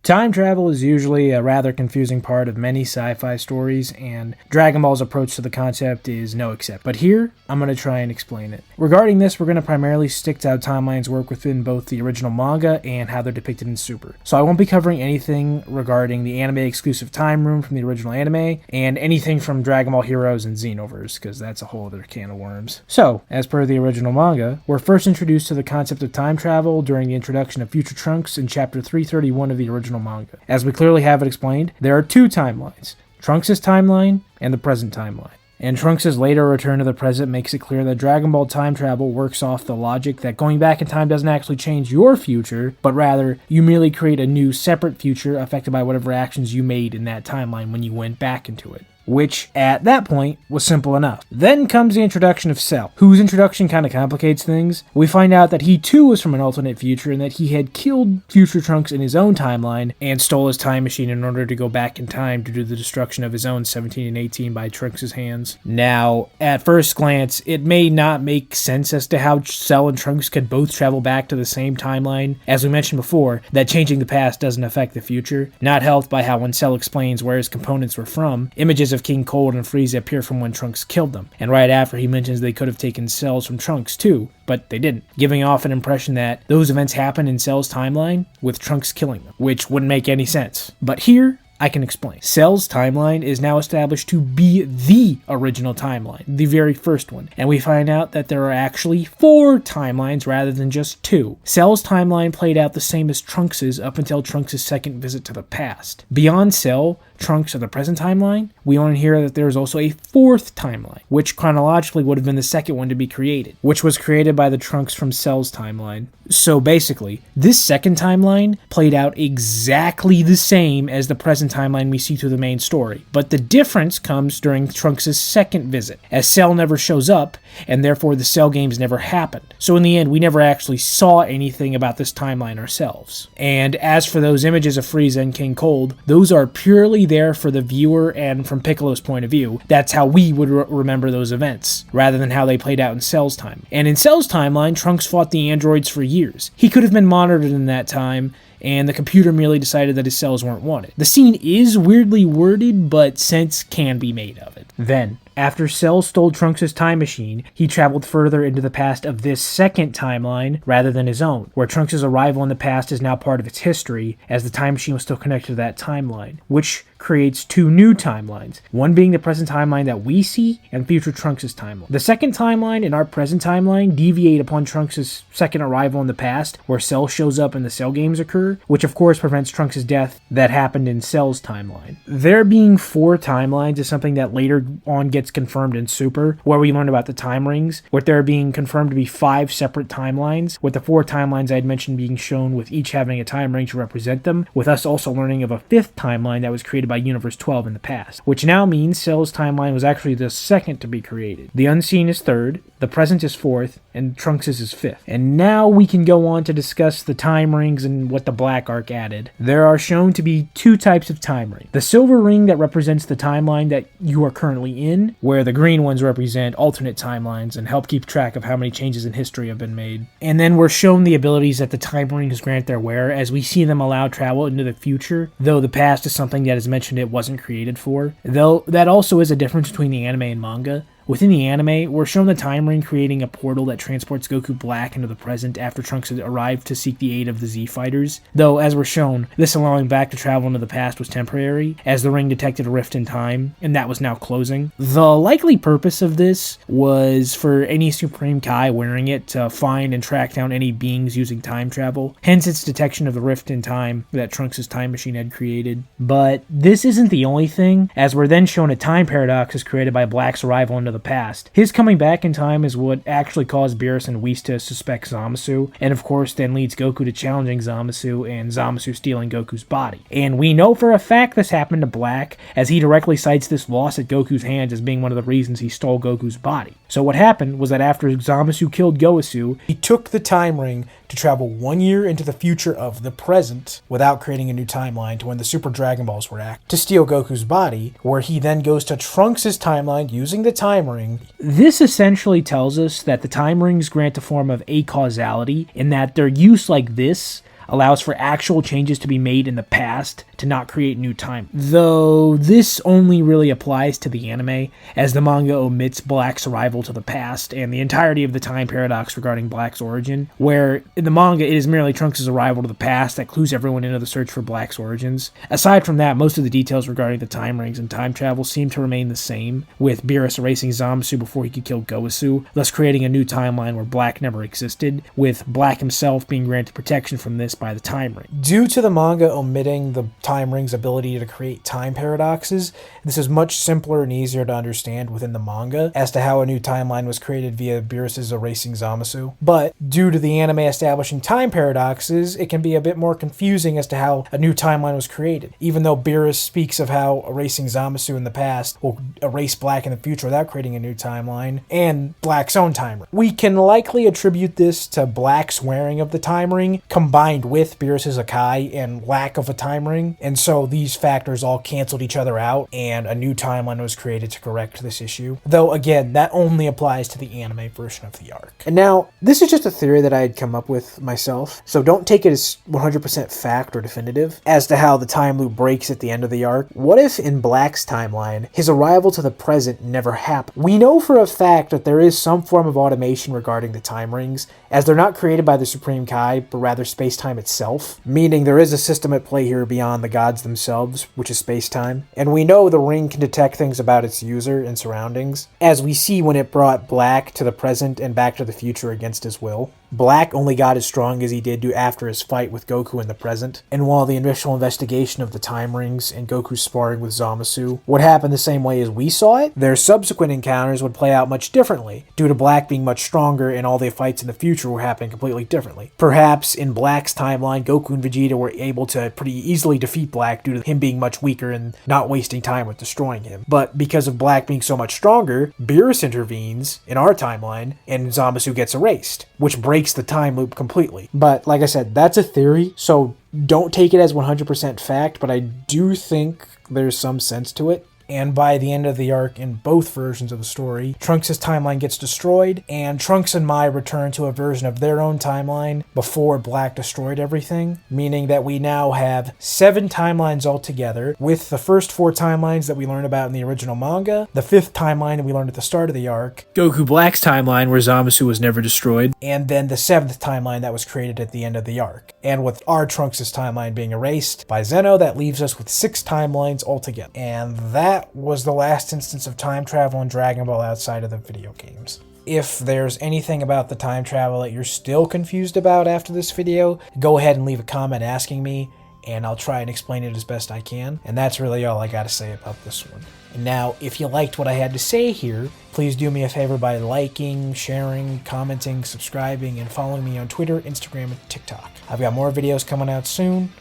Time travel is usually a rather confusing part of many sci-fi stories, and Dragon Ball's approach to the concept is no exception. But here, I'm going to try and explain it. Regarding this, we're going to primarily stick to how timelines work within both the original manga and how they're depicted in Super. So I won't be covering anything regarding the anime-exclusive time room from the original anime, and anything from Dragon Ball Heroes and Xenoverse, because that's a whole other can of worms. So, as per the original manga, we're first introduced to the concept of time travel during the introduction of Future Trunks in chapter 331 of the original manga. As we clearly have it explained, there are two timelines, Trunks' timeline and the present timeline. And Trunks' later return to the present makes it clear that Dragon Ball time travel works off the logic that going back in time doesn't actually change your future, but rather you merely create a new separate future affected by whatever actions you made in that timeline when you went back into it. Which, at that point, was simple enough. Then comes the introduction of Cell, whose introduction kind of complicates things. We find out that he too was from an alternate future and that he had killed Future Trunks in his own timeline and stole his time machine in order to go back in time to do the destruction of his own 17 and 18 by Trunks' hands. Now, at first glance, it may not make sense as to how Cell and Trunks could both travel back to the same timeline. As we mentioned before, that changing the past doesn't affect the future, not helped by how when Cell explains where his components were from, images of King Cold and Frieza appear from when Trunks killed them, and right after he mentions they could have taken cells from Trunks too, but they didn't, giving off an impression that those events happened in Cell's timeline with Trunks killing them, which wouldn't make any sense. But here, I can explain. Cell's timeline is now established to be the original timeline, the very first one, and we find out that there are actually 4 timelines rather than just 2. Cell's timeline played out the same as Trunks' up until Trunks' second visit to the past. Beyond Cell, Trunks of the present timeline, we only hear that there is also a 4th timeline, which chronologically would have been the second one to be created, which was created by the Trunks from Cell's timeline. So basically, this second timeline played out exactly the same as the present timeline we see through the main story, but the difference comes during Trunks' second visit, as Cell never shows up, and therefore the Cell games never happened. So in the end, we never actually saw anything about this timeline ourselves. And as for those images of Frieza and King Cold, those are purely there for the viewer and from Piccolo's point of view. That's how we would remember those events, rather than how they played out in Cell's time. And in Cell's timeline, Trunks fought the androids for years. He could have been monitored in that time, and the computer merely decided that his cells weren't wanted. The scene is weirdly worded, but sense can be made of it. Then, after Cell stole Trunks' time machine, he traveled further into the past of this second timeline rather than his own, where Trunks' arrival in the past is now part of its history, as the time machine was still connected to that timeline, which creates 2 new timelines, one being the present timeline that we see, and future Trunks' timeline. The second timeline and our present timeline deviate upon Trunks' second arrival in the past, where Cell shows up and the Cell games occur, which of course prevents Trunks' death that happened in Cell's timeline. There being 4 timelines is something that later on gets confirmed in Super, where we learn about the time rings, with there being confirmed to be 5 separate timelines, with the 4 timelines I had mentioned being shown with each having a time ring to represent them, with us also learning of a 5th timeline that was created by Universe 12 in the past, which now means Cell's timeline was actually the second to be created. The unseen is 3rd, the present is 4th, and Trunks' is 5th. And now we can go on to discuss the time rings and what the Black Arc added. There are shown to be 2 types of time ring. The silver ring that represents the timeline that you are currently in, where the green ones represent alternate timelines and help keep track of how many changes in history have been made. And then we're shown the abilities that the time rings grant their wearer as we see them allow travel into the future, though the past is something that is mentioned it wasn't created for. Though that also is a difference between the anime and manga. Within the anime, we're shown the time ring creating a portal that transports Goku Black into the present after Trunks had arrived to seek the aid of the Z Fighters, though, as we're shown, this allowing Black to travel into the past was temporary, as the ring detected a rift in time, and that was now closing. The likely purpose of this was for any Supreme Kai wearing it to find and track down any beings using time travel, hence its detection of the rift in time that Trunks' time machine had created. But this isn't the only thing, as we're then shown a time paradox is created by Black's arrival into the past. His coming back in time is what actually caused Beerus and Whis to suspect Zamasu, and of course then leads Goku to challenging Zamasu and Zamasu stealing Goku's body. And we know for a fact this happened to Black, as he directly cites this loss at Goku's hands as being one of the reasons he stole Goku's body. So what happened was that after Zamasu killed Gowasu, he took the time ring to travel 1 year into the future of the present without creating a new timeline to when the Super Dragon Balls were active to steal Goku's body, where he then goes to Trunks' timeline using the time ring. This essentially tells us that the time rings grant a form of acausality in that their use like this allows for actual changes to be made in the past to not create new time. Though this only really applies to the anime, as the manga omits Black's arrival to the past and the entirety of the time paradox regarding Black's origin, where in the manga it is merely Trunks' arrival to the past that clues everyone into the search for Black's origins. Aside from that, most of the details regarding the time rings and time travel seem to remain the same, with Beerus erasing Zamasu before he could kill Gowasu, thus creating a new timeline where Black never existed, with Black himself being granted protection from this by the time ring. Due to the manga omitting the time ring's ability to create time paradoxes, this is much simpler and easier to understand within the manga as to how a new timeline was created via Beerus' erasing Zamasu. But due to the anime establishing time paradoxes, it can be a bit more confusing as to how a new timeline was created, even though Beerus speaks of how erasing Zamasu in the past will erase Black in the future without creating a new timeline, and Black's own time ring. We can likely attribute this to Black's wearing of the time ring, combined with Beerus' Akai and lack of a time ring, and so these factors all canceled each other out, and a new timeline was created to correct this issue. Though, again, that only applies to the anime version of the arc. And now, this is just a theory that I had come up with myself, so don't take it as 100% fact or definitive as to how the time loop breaks at the end of the arc. What if in Black's timeline, his arrival to the present never happened? We know for a fact that there is some form of automation regarding the time rings, as they're not created by the Supreme Kai, but rather space-time itself, meaning there is a system at play here beyond the gods themselves, which is space-time. And we know the ring can detect things about its user and surroundings, as we see when it brought Black to the present and back to the future against his will. Black only got as strong as he did after his fight with Goku in the present, and while the initial investigation of the time rings and Goku's sparring with Zamasu would happen the same way as we saw it, their subsequent encounters would play out much differently, due to Black being much stronger and all the fights in the future were happening completely differently. Perhaps in Black's timeline, Goku and Vegeta were able to pretty easily defeat Black due to him being much weaker and not wasting time with destroying him. But because of Black being so much stronger, Beerus intervenes in our timeline and Zamasu gets erased, which breaks the time loop completely. But like I said, that's a theory, so don't take it as 100% fact, but I do think there's some sense to it. And by the end of the arc, in both versions of the story, Trunks' timeline gets destroyed, and Trunks and Mai return to a version of their own timeline before Black destroyed everything, meaning that we now have 7 timelines altogether, with the first 4 timelines that we learned about in the original manga, the 5th timeline that we learned at the start of the arc, Goku Black's timeline where Zamasu was never destroyed, and then the 7th timeline that was created at the end of the arc. And with our Trunks' timeline being erased by Zeno, that leaves us with 6 timelines altogether. And that was the last instance of time travel in Dragon Ball outside of the video games. If there's anything about the time travel that you're still confused about after this video, go ahead and leave a comment asking me, and I'll try and explain it as best I can. And that's really all I gotta say about this one. And now, if you liked what I had to say here, please do me a favor by liking, sharing, commenting, subscribing, and following me on Twitter, Instagram, and TikTok. I've got more videos coming out soon.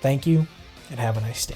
Thank you, and have a nice day.